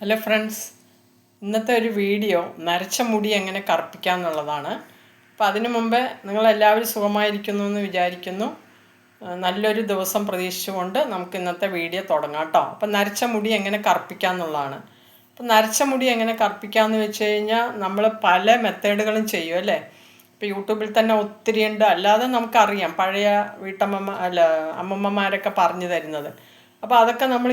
Hello friends, ഇന്നത്തെ ഒരു video നരച്ച മുടി എങ്ങനെ കറുപ്പിക്കാം എന്നുള്ളതാണ്. അപ്പോൾ അതിനു മുമ്പേ നിങ്ങളെല്ലാവരും സുഖമായിരിക്കുന്നു എന്ന് വിചാരിക്കുന്നു. നല്ലൊരു ദിവസം പ്രതീക്ഷിച്ചുകൊണ്ട് നമുക്ക് ഇന്നത്തെ വീഡിയോ തുടങ്ങാം കേട്ടോ. അപ്പം നരച്ച മുടി എങ്ങനെ കറുപ്പിക്കാം എന്നുള്ളതാണ്. അപ്പം നരച്ച മുടി എങ്ങനെ കറുപ്പിക്കാമെന്ന് വെച്ച് കഴിഞ്ഞാൽ നമ്മൾ പല മെത്തേഡുകളും ചെയ്യും അല്ലേ. ഇപ്പോൾ യൂട്യൂബിൽ തന്നെ ഒത്തിരി ഉണ്ട്, അല്ലാതെ നമുക്കറിയാം പഴയ അമ്മമ്മമാരൊക്കെ പറഞ്ഞു തരുന്നത്. അപ്പോൾ അതൊക്കെ നമ്മൾ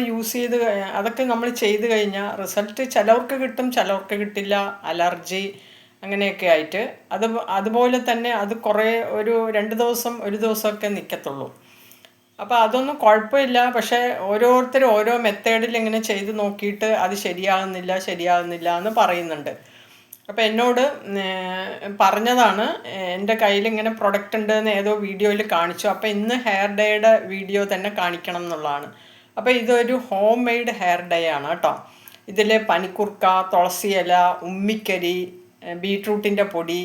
അതൊക്കെ നമ്മൾ ചെയ്ത് കഴിഞ്ഞാൽ റിസൾട്ട് ചിലവർക്ക് കിട്ടും, ചിലവർക്ക് കിട്ടില്ല. അലർജി അങ്ങനെയൊക്കെ ആയിട്ട് അതുപോലെ തന്നെ അത് കുറേ ഒരു 2 ദിവസം 1 ദിവസമൊക്കെ നിൽക്കത്തുള്ളൂ. അപ്പോൾ അതൊന്നും കുഴപ്പമില്ല. പക്ഷേ ഓരോരുത്തരും ഓരോ മെത്തേഡിൽ ഇങ്ങനെ ചെയ്ത് നോക്കിയിട്ട് അത് ശരിയാകുന്നില്ല എന്ന് പറയുന്നുണ്ട്. അപ്പോൾ എന്നോട് പറഞ്ഞതാണ്, എൻ്റെ കയ്യിൽ ഇങ്ങനെ പ്രൊഡക്റ്റ് ഉണ്ട് എന്ന് ഏതോ വീഡിയോയിൽ കാണിച്ചു. അപ്പോൾ ഇന്ന് ഹെയർ ഡേയുടെ വീഡിയോ തന്നെ കാണിക്കണം എന്നുള്ളതാണ്. അപ്പോൾ ഇതൊരു ഹോം മെയ്ഡ് ഹെയർ ഡേ ആണ് കേട്ടോ. ഇതിൽ പനിക്കുർക്ക, തുളസി ഇല, ഉമ്മിക്കരി, ബീട്രൂട്ടിൻ്റെ പൊടി,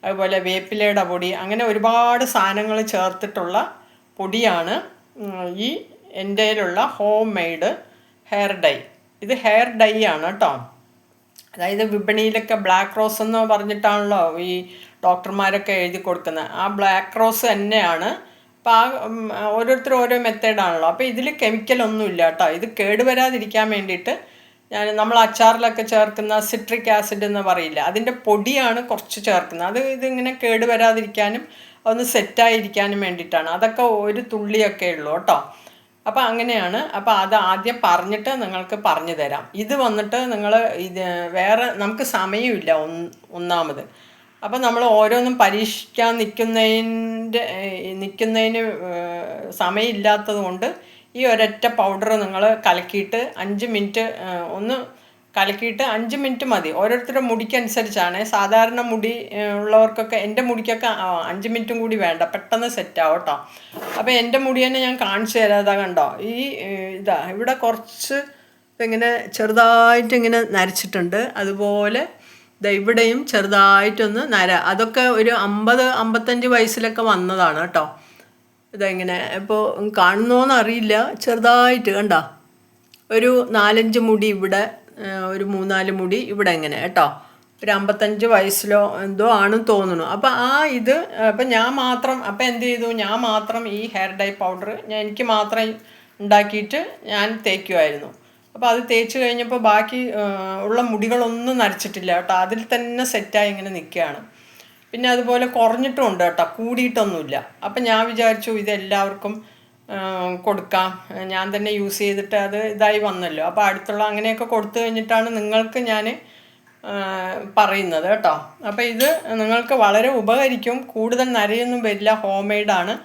അതുപോലെ വേപ്പിലയുടെ പൊടി, അങ്ങനെ ഒരുപാട് സാധനങ്ങൾ ചേർത്തിട്ടുള്ള പൊടിയാണ് ഈ എൻ്റെയിലുള്ള ഹോം മെയ്ഡ് ഹെയർ ഡൈ. ഇത് ഹെയർ ഡൈ ആണ് കേട്ടോ. അതായത് വിപണിയിലൊക്കെ ബ്ലാക്ക് റോസ് എന്ന് പറഞ്ഞിട്ടാണല്ലോ ഈ ഡോക്ടർമാരൊക്കെ എഴുതി കൊടുക്കുന്നത്. ആ ബ്ലാക്ക് റോസ് തന്നെയാണ്. അപ്പോൾ ഓരോരുത്തരും ഓരോ മെത്തേഡാണല്ലോ. അപ്പോൾ ഇതിൽ കെമിക്കലൊന്നുമില്ല കേട്ടോ. ഇത് കേടുവരാതിരിക്കാൻ വേണ്ടിയിട്ട് നമ്മൾ അച്ചാറിലൊക്കെ ചേർക്കുന്ന സിട്രിക് ആസിഡ് എന്ന് പറയില്ല, അതിൻ്റെ പൊടിയാണ് കുറച്ച് ചേർക്കുന്നത്. ഇതിങ്ങനെ കേടുവരാതിരിക്കാനും ഒന്ന് സെറ്റായിരിക്കാനും വേണ്ടിയിട്ടാണ്. അതൊക്കെ ഒരു തുള്ളിയൊക്കെ ഉള്ളൂ കേട്ടോ. അപ്പോൾ അങ്ങനെയാണ്. അപ്പോൾ അത് ആദ്യം പറഞ്ഞിട്ട് നിങ്ങൾക്ക് പറഞ്ഞു തരാം. ഇത് വന്നിട്ട് വേറെ നമുക്ക് സമയമില്ല ഒന്നാമത്. അപ്പം നമ്മൾ ഓരോന്നും പരീക്ഷിക്കാൻ നിൽക്കുന്നതിന് സമയമില്ലാത്തത് കൊണ്ട് ഈ ഒരൊറ്റ പൗഡർ നിങ്ങൾ കലക്കിയിട്ട് 5 മിനിറ്റ് കലക്കിയിട്ട് 5 മിനിറ്റ് മതി. ഓരോരുത്തരുടെ മുടിക്കനുസരിച്ചാണ്. സാധാരണ മുടി ഉള്ളവർക്കൊക്കെ, എൻ്റെ മുടിക്കൊക്കെ 5 മിനിറ്റും കൂടി വേണ്ട, പെട്ടെന്ന് സെറ്റാവും കേട്ടോ. അപ്പോൾ എൻ്റെ മുടി തന്നെ ഞാൻ കാണിച്ചു തരാം. അതാ കണ്ടോ, ഇവിടെ കുറച്ച് ഇങ്ങനെ ചെറുതായിട്ട് ഇങ്ങനെ നരച്ചിട്ടുണ്ട്. അതുപോലെ ഇവിടെയും ചെറുതായിട്ടൊന്ന് അതൊക്കെ ഒരു 50-55 വയസ്സിലൊക്കെ വന്നതാണ് കേട്ടോ. ഇതെങ്ങനെ ഇപ്പോൾ കാണുന്നോന്ന് അറിയില്ല, ചെറുതായിട്ട് കണ്ടോ, ഒരു 4-5 മുടി ഇവിടെ, ഒരു 3-4 മുടി ഇവിടെ, എങ്ങനെ കേട്ടോ, ഒരു 55 വയസ്സിലോ എന്തോ ആണെന്ന് തോന്നുന്നു. അപ്പോൾ അപ്പം ഞാൻ മാത്രം എന്ത് ചെയ്തു, ഞാൻ മാത്രം ഈ ഹെയർ ഡൈ പൗഡർ എനിക്ക് മാത്രം ഉണ്ടാക്കിയിട്ട് ഞാൻ തേക്കുമായിരുന്നു. അപ്പോൾ അത് തേച്ച് കഴിഞ്ഞപ്പോൾ ബാക്കി ഉള്ള മുടികളൊന്നും നരച്ചിട്ടില്ല കേട്ടോ. അതിൽ തന്നെ സെറ്റായി ഇങ്ങനെ നിൽക്കുകയാണ്. പിന്നെ അതുപോലെ കുറഞ്ഞിട്ടുമുണ്ട് കേട്ടോ, കൂടിയിട്ടൊന്നുമില്ല. അപ്പം ഞാൻ വിചാരിച്ചു ഇതെല്ലാവർക്കും കൊടുക്കാം, ഞാൻ തന്നെ യൂസ് ചെയ്തിട്ട് അത് ഇതായി വന്നല്ലോ. അപ്പോൾ അടുത്തുള്ള അങ്ങനെയൊക്കെ കൊടുത്തു കഴിഞ്ഞിട്ടാണ് നിങ്ങൾക്ക് ഞാൻ പറയുന്നത് കേട്ടോ. അപ്പോൾ ഇത് നിങ്ങൾക്ക് വളരെ ഉപകരിക്കും. കൂടുതൽ നരയൊന്നും വരില്ല, ഹോം മെയ്ഡാണ്.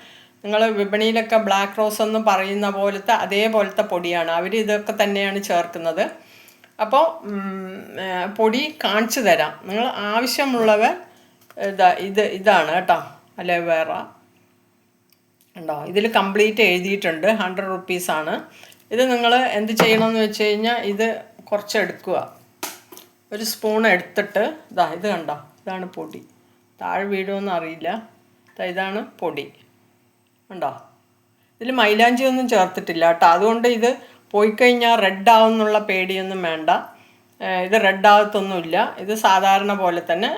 നിങ്ങൾ വിപണിയിലൊക്കെ ബ്ലാക്ക് റോസ് എന്ന് പറയുന്ന അതേപോലത്തെ പൊടിയാണ്. അവർ ഇതൊക്കെ തന്നെയാണ് ചേർക്കുന്നത്. അപ്പോൾ പൊടി കാണിച്ചു തരാം. നിങ്ങൾ ആവശ്യമുള്ളവ ഇതാണ് കേട്ടോ, അലോവേറ ഉണ്ടോ. ഇതിൽ കംപ്ലീറ്റ് എഴുതിയിട്ടുണ്ട്. 100 റുപ്പീസാണ്. ഇത് നിങ്ങൾ എന്ത് ചെയ്യണമെന്ന് വെച്ച് കഴിഞ്ഞാൽ ഇത് കുറച്ച് എടുക്കുക, ഒരു സ്പൂൺ എടുത്തിട്ട് ഇത് കണ്ടോ, ഇതാണ് പൊടി. താഴെ വീഴുമെന്ന് അറിയില്ല. ഇതാണ് പൊടി ഉണ്ടോ. ഇതിൽ മൈലാഞ്ചി ഒന്നും ചേർത്തിട്ടില്ല കേട്ടോ. അതുകൊണ്ട് ഇത് പോയി കഴിഞ്ഞാൽ റെഡ് ആവുന്നുള്ള പേടിയൊന്നും വേണ്ട. ഇത് റെഡ് ആകത്തൊന്നുമില്ല. ഇത് സാധാരണ പോലെ തന്നെ,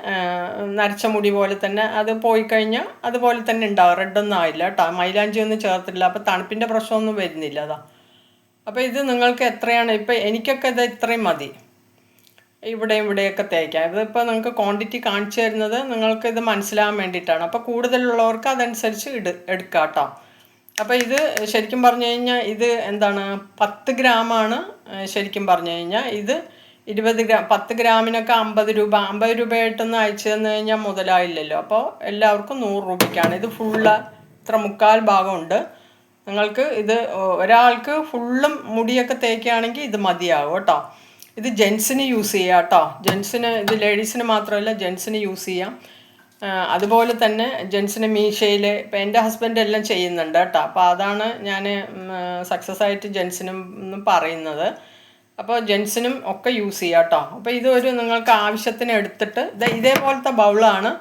നരച്ച മുടി പോലെ തന്നെ അത് പോയി കഴിഞ്ഞാൽ അതുപോലെ തന്നെ ഉണ്ടാവും, റെഡൊന്നും ആയില്ല കേട്ടോ. മൈലാഞ്ചി ഒന്നും ചേർത്തില്ല. അപ്പോൾ തണുപ്പിൻ്റെ പ്രശ്നമൊന്നും വരുന്നില്ല. അപ്പോൾ ഇത് നിങ്ങൾക്ക് എത്രയാണ്, ഇപ്പം എനിക്കൊക്കെ ഇത് ഇത്രയും മതി. ഇവിടെയൊക്കെ തേക്കാം. ഇതിപ്പോൾ നിങ്ങൾക്ക് ക്വാണ്ടിറ്റി കാണിച്ചു തരുന്നത് നിങ്ങൾക്ക് ഇത് മനസ്സിലാകാൻ വേണ്ടിയിട്ടാണ്. അപ്പോൾ കൂടുതലുള്ളവർക്ക് അതനുസരിച്ച് എടുക്കാം കേട്ടോ. അപ്പോൾ ഇത് ശരിക്കും പറഞ്ഞു കഴിഞ്ഞാൽ ഇത് എന്താണ്, 10 ഗ്രാമാണ് ശരിക്കും പറഞ്ഞു കഴിഞ്ഞാൽ. ഇത് 20 ഗ്രാം, 10 ഗ്രാമിനൊക്കെ 50 രൂപ. 50 രൂപയായിട്ടൊന്ന് അയച്ചു തന്നു കഴിഞ്ഞാൽ മുതലായില്ലല്ലോ. അപ്പോൾ എല്ലാവർക്കും 100 രൂപയ്ക്കാണ്. ഇത് ഫുള്ള് ഇത്ര 3/4 ഭാഗമുണ്ട്. നിങ്ങൾക്ക് ഇത് ഒരാൾക്ക് ഫുള്ളും മുടിയൊക്കെ തേക്കുകയാണെങ്കിൽ ഇത് മതിയാവും കേട്ടോ. ഇത് ജെൻസിന് യൂസ് ചെയ്യാം കേട്ടോ. ഇത് ലേഡീസിന് മാത്രമല്ല, ജെൻസിന് യൂസ് ചെയ്യാം. അതുപോലെ തന്നെ ജെൻസിന് മീശയിൽ, ഇപ്പം എൻ്റെ ഹസ്ബൻഡ് എല്ലാം ചെയ്യുന്നുണ്ട് കേട്ടോ. അപ്പോൾ അതാണ് ഞാൻ സക്സസ് ആയിട്ട് ജെൻസിനും പറയുന്നത്. അപ്പോൾ ജെൻസിനും ഒക്കെ യൂസ് ചെയ്യാം കേട്ടോ. അപ്പോൾ ഇതൊരു നിങ്ങൾക്ക് ആവശ്യത്തിന് എടുത്തിട്ട് ഇതേപോലത്തെ ബൗളാണ്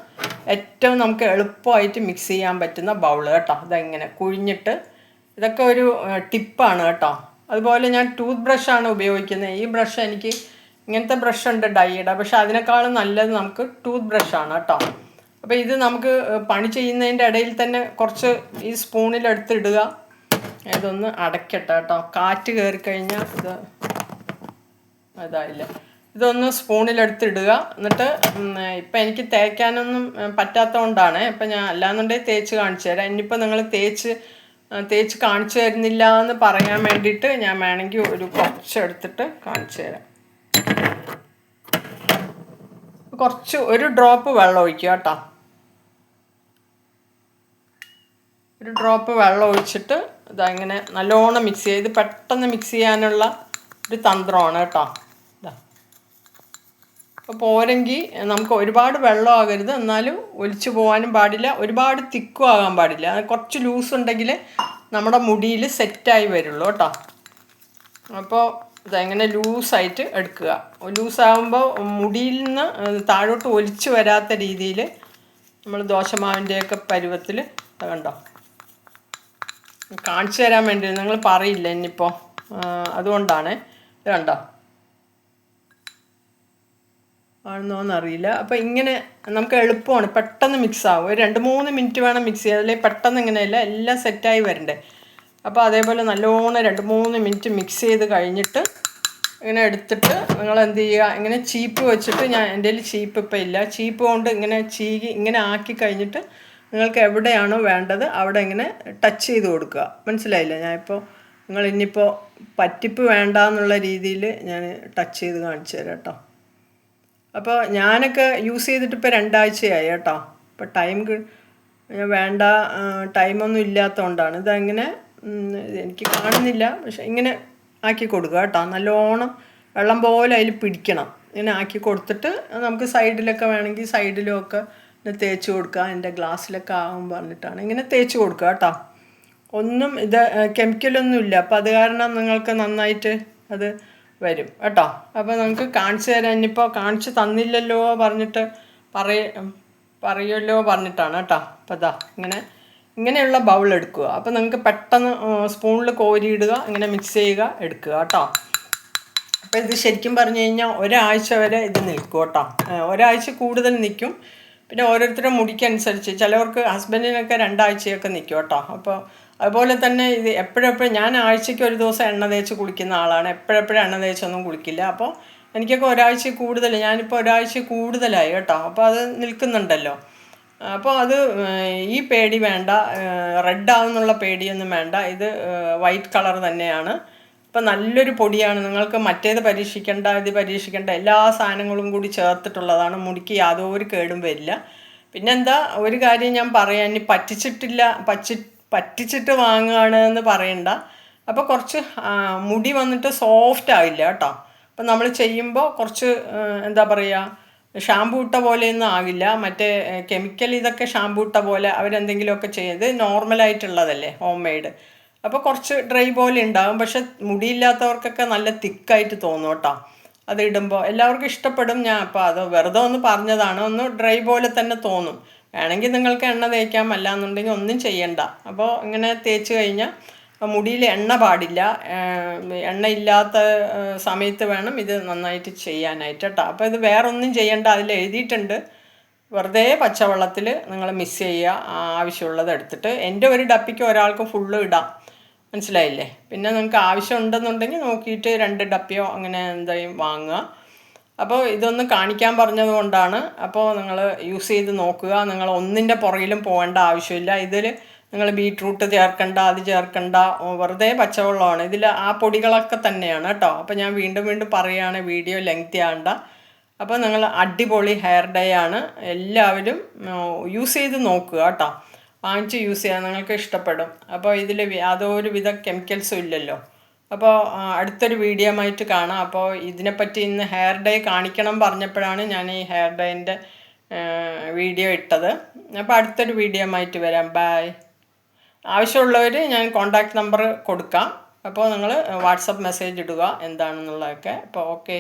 ഏറ്റവും നമുക്ക് എളുപ്പമായിട്ട് മിക്സ് ചെയ്യാൻ പറ്റുന്ന ബൗള് കേട്ടോ. ഇതെങ്ങനെ കുഴിഞ്ഞിട്ട്, ഇതൊക്കെ ഒരു ടിപ്പാണ് കേട്ടോ. അതുപോലെ ഞാൻ ടൂത്ത് ബ്രഷാണ് ഉപയോഗിക്കുന്നത്. ഈ ബ്രഷ് എനിക്ക് ഇങ്ങനത്തെ ബ്രഷ് ഉണ്ട് ഡൈയുടെ, പക്ഷെ അതിനേക്കാളും നല്ലത് നമുക്ക് ടൂത്ത് ബ്രഷാണ് കേട്ടോ. അപ്പോൾ ഇത് നമുക്ക് പണി ചെയ്യുന്നതിൻ്റെ ഇടയിൽ തന്നെ കുറച്ച് ഈ സ്പൂണിലെടുത്ത് ഇടുക. ഇതൊന്ന് അടയ്ക്കട്ടെ കേട്ടോ, കാറ്റ് കയറിക്കഴിഞ്ഞാൽ ഇതായില്ല. ഇതൊന്ന് സ്പൂണിലെടുത്ത് ഇടുക. എന്നിട്ട് ഇപ്പം എനിക്ക് തേക്കാനൊന്നും പറ്റാത്തതുകൊണ്ടാണ്. ഇപ്പം ഞാൻ അല്ലാന്നുണ്ടെങ്കിൽ തേച്ച് കാണിച്ചു തരാം. ഇനിയിപ്പോൾ നിങ്ങൾ തേച്ച് കാണിച്ചു തരുന്നില്ല എന്ന് പറയാൻ വേണ്ടിയിട്ട് ഞാൻ വേണമെങ്കിൽ ഒരു കുറച്ചെടുത്തിട്ട് കാണിച്ചു തരാം. ഒരു ഡ്രോപ്പ് വെള്ളം ഒഴിക്കുക കേട്ടോ. ഒരു ഡ്രോപ്പ് വെള്ളം ഒഴിച്ചിട്ട് ഇങ്ങനെ നല്ലോണം മിക്സ് ചെയ്യുക. ഇത് പെട്ടെന്ന് മിക്സ് ചെയ്യാനുള്ള ഒരു തന്ത്രമാണ് കേട്ടോ. അപ്പോൾ പോരെങ്കിൽ നമുക്ക് ഒരുപാട് വെള്ളം ആകരുത്, എന്നാലും ഒലിച്ചു പോകാനും പാടില്ല, ഒരുപാട് തിക്കും ആകാൻ പാടില്ല. കുറച്ച് ലൂസ് ഉണ്ടെങ്കിൽ നമ്മുടെ മുടിയിൽ സെറ്റായി വരുള്ളൂ കേട്ടോ. അപ്പോൾ ഇതെങ്ങനെ ലൂസായിട്ട് എടുക്കുക. ലൂസാകുമ്പോൾ മുടിയിൽ നിന്ന് താഴോട്ട് ഒലിച്ചു വരാത്ത രീതിയിൽ നമ്മൾ ദോശമാവിൻ്റെയൊക്കെ പരുവത്തിൽ കണ്ടോ കാണിച്ചു തരാൻ വേണ്ടി. നിങ്ങൾ പറയില്ല ഇനിയിപ്പോൾ, അതുകൊണ്ടാണ്. ഇത് കണ്ടോ ആണെന്നോന്നറിയില്ല. അപ്പോൾ ഇങ്ങനെ നമുക്ക് എളുപ്പമാണ്, പെട്ടെന്ന് മിക്സ് ആവും. ഒരു 2-3 മിനിറ്റ് വേണം മിക്സ് ചെയ്യാൻ, അല്ലെങ്കിൽ പെട്ടെന്ന് ഇങ്ങനെയല്ല, എല്ലാം സെറ്റായി വരണ്ടേ. അപ്പോൾ അതേപോലെ നല്ലോണം 2-3 മിനിറ്റ് മിക്സ് ചെയ്ത് കഴിഞ്ഞിട്ട് ഇങ്ങനെ എടുത്തിട്ട് നിങ്ങൾ എന്ത് ചെയ്യുക, ഇങ്ങനെ ചീപ്പ് വെച്ചിട്ട്, എൻ്റെ കയ്യിൽ ചീപ്പ് ഇപ്പം ഇല്ല, ചീപ്പ് കൊണ്ട് ഇങ്ങനെ ഇങ്ങനെ ആക്കി കഴിഞ്ഞിട്ട് നിങ്ങൾക്ക് എവിടെയാണോ വേണ്ടത് അവിടെ ഇങ്ങനെ ടച്ച് ചെയ്ത് കൊടുക്കുക. മനസ്സിലായില്ല? നിങ്ങൾ ഇനിയിപ്പോൾ പറ്റിപ്പ് വേണ്ട എന്നുള്ള രീതിയിൽ ഞാൻ ടച്ച് ചെയ്ത് കാണിച്ചു തരാം കേട്ടോ. അപ്പോൾ ഞാനൊക്കെ യൂസ് ചെയ്തിട്ട് ഇപ്പോൾ 2 ആഴ്ചയായി കേട്ടോ. അപ്പോൾ ടൈമൊന്നും ഇല്ലാത്തതുകൊണ്ടാണ്. ഇതങ്ങനെ എനിക്ക് കാണുന്നില്ല, പക്ഷെ ഇങ്ങനെ ആക്കി കൊടുക്കുക കേട്ടോ. നല്ലോണം വെള്ളം പോലെ അതിൽ പിടിക്കണം. ഇങ്ങനെ ആക്കി കൊടുത്തിട്ട് നമുക്ക് സൈഡിലൊക്കെ വേണമെങ്കിൽ സൈഡിലുമൊക്കെ തേച്ച് കൊടുക്കുക. എൻ്റെ ഗ്ലാസ്സിലൊക്കെ ആകും പറഞ്ഞിട്ടാണ് ഇങ്ങനെ തേച്ച് കൊടുക്കുക കേട്ടോ. ഇത് കെമിക്കലൊന്നും ഇല്ല, അപ്പോൾ അത് കാരണം നിങ്ങൾക്ക് നന്നായിട്ട് അത് വരും കേട്ടോ. അപ്പോൾ നമുക്ക് കാണിച്ചു തരാൻ, ഇനിയിപ്പോൾ കാണിച്ചു തന്നില്ലല്ലോ പറഞ്ഞിട്ട് പറയുമല്ലോ പറഞ്ഞിട്ടാണ് കേട്ടോ. അപ്പോൾ ഇങ്ങനെയുള്ള ബൗൾ എടുക്കുക. അപ്പോൾ നിങ്ങൾക്ക് പെട്ടെന്ന് സ്പൂണിൽ കോരിയിടുക, ഇങ്ങനെ മിക്സ് ചെയ്യുക, എടുക്കുക കേട്ടോ. അപ്പോൾ ഇത് ശരിക്കും പറഞ്ഞു കഴിഞ്ഞാൽ ഒരാഴ്ച വരെ ഇത് നിൽക്കും കേട്ടോ. ഒരാഴ്ച കൂടുതൽ നിൽക്കും. പിന്നെ ഓരോരുത്തരുടെ മുടിക്കനുസരിച്ച് ചിലവർക്ക് ഹസ്ബൻഡിനൊക്കെ 2 ആഴ്ചയൊക്കെ നിൽക്കും കേട്ടോ. അപ്പോൾ അതുപോലെ തന്നെ ഇത് എപ്പോഴെപ്പോഴും ഞാൻ ആഴ്ചയ്ക്ക് ഒരു ദിവസം എണ്ണ തേച്ച് കുളിക്കുന്ന ആളാണ്. എപ്പോഴെപ്പോഴും എണ്ണ തേച്ചൊന്നും കുളിക്കില്ല. അപ്പോൾ എനിക്കൊക്കെ ഒരാഴ്ച കൂടുതൽ, ഞാനിപ്പോൾ ഒരാഴ്ച കൂടുതലായി കേട്ടോ. അപ്പോൾ അത് നിൽക്കുന്നുണ്ടല്ലോ. അപ്പോൾ അത് ഈ പേടി വേണ്ട, റെഡ് ആവുന്നുള്ള പേടിയൊന്നും വേണ്ട. ഇത് വൈറ്റ് കളർ തന്നെയാണ്. ഇപ്പം നല്ലൊരു പൊടിയാണ്. നിങ്ങൾക്ക് മറ്റേത് പരീക്ഷിക്കേണ്ട, ഇത് പരീക്ഷിക്കേണ്ട, എല്ലാ സാധനങ്ങളും കൂടി ചേർത്തിട്ടുള്ളതാണ്. മുടിക്ക് യാതൊരു കേടും വരില്ല. പിന്നെന്താ ഒരു കാര്യം ഞാൻ പറയാം, ഇനി പറ്റിച്ചിട്ട് വാങ്ങുകയാണ് എന്ന് പറയണ്ട. അപ്പോൾ കുറച്ച് മുടി വന്നിട്ട് സോഫ്റ്റ് ആവില്ല കേട്ടോ. അപ്പം നമ്മൾ ചെയ്യുമ്പോൾ കുറച്ച് എന്താ പറയുക, ഷാമ്പൂ ഇട്ട പോലെയൊന്നും ആകില്ല. മറ്റേ കെമിക്കൽ ഇതൊക്കെ ഷാമ്പൂ ഇട്ട പോലെ അവരെന്തെങ്കിലുമൊക്കെ ചെയ്ത് നോർമലായിട്ടുള്ളതല്ലേ, ഹോം മെയ്ഡ്. അപ്പോൾ കുറച്ച് ഡ്രൈ പോലെ ഉണ്ടാകും. പക്ഷെ മുടിയില്ലാത്തവർക്കൊക്കെ നല്ല തിക്കായിട്ട് തോന്നും കേട്ടോ. അത് ഇടുമ്പോൾ എല്ലാവർക്കും ഇഷ്ടപ്പെടും. ഞാൻ അപ്പോൾ അത് വെറുതെ ഒന്ന് പറഞ്ഞതാണ്. ഒന്ന് ഡ്രൈ പോലെ തന്നെ തോന്നും. വേണമെങ്കിൽ നിങ്ങൾക്ക് എണ്ണ തേക്കാം, അല്ലാന്നുണ്ടെങ്കിൽ ഒന്നും ചെയ്യണ്ട. അപ്പോൾ ഇങ്ങനെ തേച്ച് കഴിഞ്ഞാൽ മുടിയിൽ എണ്ണ പാടില്ല. എണ്ണ ഇല്ലാത്ത സമയത്ത് വേണം ഇത് നന്നായിട്ട് ചെയ്യാനായിട്ട് കേട്ടോ. അപ്പോൾ ഇത് വേറൊന്നും ചെയ്യണ്ട, അതിൽ എഴുതിയിട്ടുണ്ട്. വെറുതെ പച്ചവെള്ളത്തിൽ നിങ്ങൾ മിക്സ് ചെയ്യുക, ആവശ്യമുള്ളത് എടുത്തിട്ട്. എൻ്റെ ഒരു ഡപ്പിക്ക് ഒരാൾക്ക് ഫുള്ള് ഇടാം, മനസ്സിലായില്ലേ? പിന്നെ നിങ്ങൾക്ക് ആവശ്യം ഉണ്ടെന്നുണ്ടെങ്കിൽ നോക്കിയിട്ട് 2 ഡപ്പിയോ അങ്ങനെ എന്തെങ്കിലും വാങ്ങുക. അപ്പോൾ ഇതൊന്ന് കാണിക്കാൻ പറഞ്ഞത് കൊണ്ടാണ്. അപ്പോൾ നിങ്ങൾ യൂസ് ചെയ്ത് നോക്കുക. നിങ്ങൾ ഒന്നിൻ്റെ പുറകിലും പോകേണ്ട ആവശ്യമില്ല. ഇതിൽ നിങ്ങൾ ബീട്രൂട്ട് ചേർക്കണ്ട, അത് ചേർക്കണ്ട, വെറുതെ പച്ചവെള്ളമാണ്. ഇതിൽ ആ പൊടികളൊക്കെ തന്നെയാണ് കേട്ടോ. അപ്പോൾ ഞാൻ വീണ്ടും പറയുകയാണ്, വീഡിയോ ലെങ്തി ആകണ്ട. അപ്പോൾ നിങ്ങൾ അടിപൊളി ഹെയർ ഡേ ആണ്. എല്ലാവരും യൂസ് ചെയ്ത് നോക്കുക കേട്ടോ. വാങ്ങിച്ച് യൂസ് ചെയ്യാൻ നിങ്ങൾക്ക് ഇഷ്ടപ്പെടും. അപ്പോൾ ഇതിൽ യാതൊരു വിധ കെമിക്കൽസും ഇല്ലല്ലോ. അപ്പോൾ അടുത്തൊരു വീഡിയോ ആയിട്ട് കാണാം. അപ്പോൾ ഇതിനെപ്പറ്റി ഇന്ന് ഹെയർ ഡേ കാണിക്കണം പറഞ്ഞപ്പോഴാണ് ഞാൻ ഈ ഹെയർ ഡേൻ്റെ വീഡിയോ ഇട്ടത്. അപ്പോൾ അടുത്തൊരു വീഡിയോ ആയിട്ട് വരാം. ബൈ. ആവശ്യമുള്ളവർ ഞാൻ കോൺടാക്റ്റ് നമ്പർ കൊടുക്കാം. അപ്പോൾ നിങ്ങൾ വാട്സപ്പ് മെസ്സേജ് ഇടുക എന്താണെന്നുള്ളതൊക്കെ. അപ്പോൾ ഓക്കെ.